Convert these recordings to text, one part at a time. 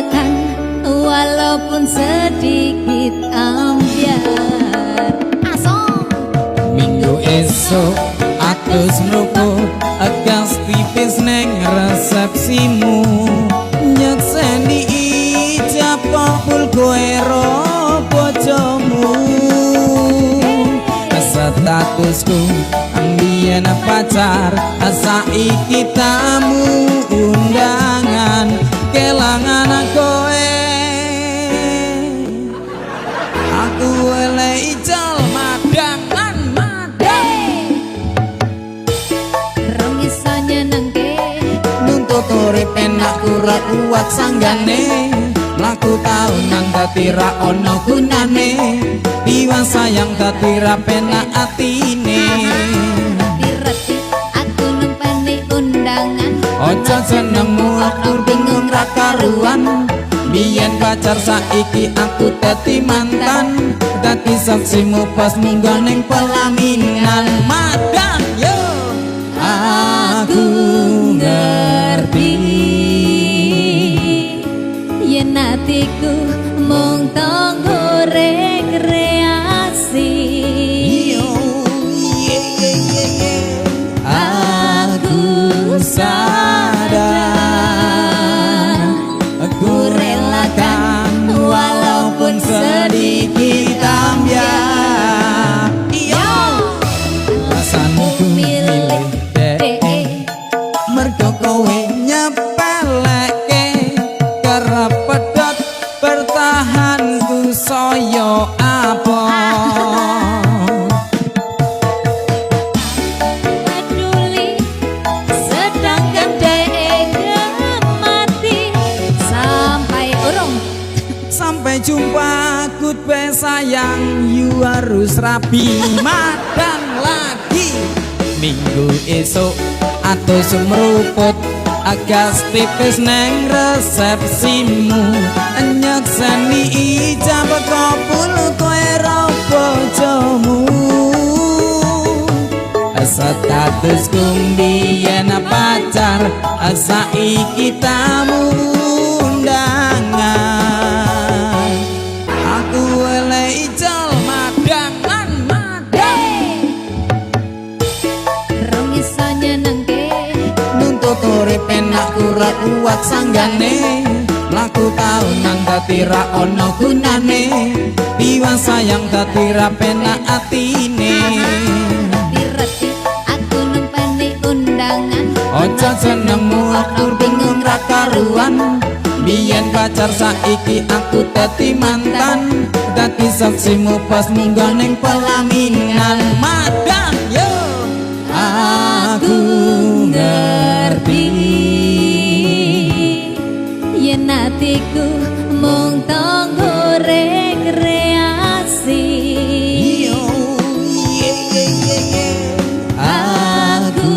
merelakan walaupun sedikit ambiar. Aso minggu esok aku semruko agas tipis neng resepsimu nyekseni ijab kabul kowe ro bojomu statusku ambiyen pacar saiki tamu undangan kelangan kowe aku elek ijal madangan rong iso nyenengke nuntut urip enak ora kuat sanggane mlaku taunan dadi ra ono gunane piwang sayang dadi ra penak atine direti aku numpani undangan ojo senengmu aku bingung ra karuan biyen pacar saiki aku dadi mantan dadi saksimu pas munggah ning pelaminan madan yo aku ngerti yen atiku mung tanggo rekreasi. Aku sadar aku relakan walaupun sedikit ambiar. Rasaku milih dek mergo kowe nyepeleke kerep pedot bertahanku soyo apa Peduli sedangkan dek mati sampai urung. sampai jumpa goodbye sayang you harus rapi madan lagi minggu esok atau semruput agas tipis neng resepsimu nyekseni ijab kabul kowe ro bojomu statusku mbiyen pacar saiki tamu undangan aku elek ijal madangan Rong iso nyenengke nuntut urip enak ora kuat sanggane mlaku taunan dadi ra ono gunane piwang sayang dadi ra penak atine direti aku numpani undangan ojo senengmu aku bingung ra karuan biyen pacar saiki aku dadi mantan dadi saksimu pas munggah ning pelaminan madan yo aku ngerti yen atiku mung tanggo rekreasi. aku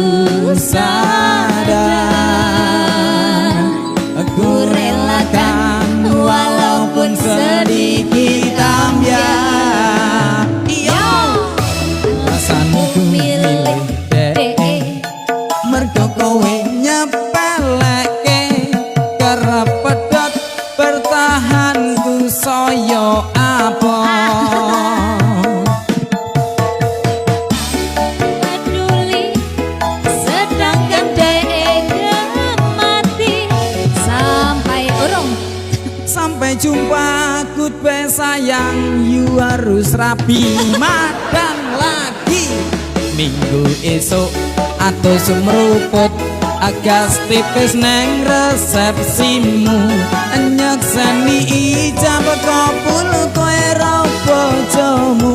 sadar aku relakan walaupun sedikit ambiar. Rasaku milih dek mergo kowe nyepeleke kerep pedot bertahanku soyo apa Peduli sedangkan dek mati sampai urung. sampai jumpa goodbye sayang you harus rapi madan lagi minggu esok atau semruput agas tipis neng resepsimu nyekseni ijab kabul kowe ro bojomu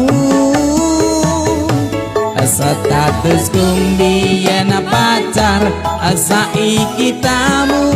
statusku mbiyen pacar saiki tamu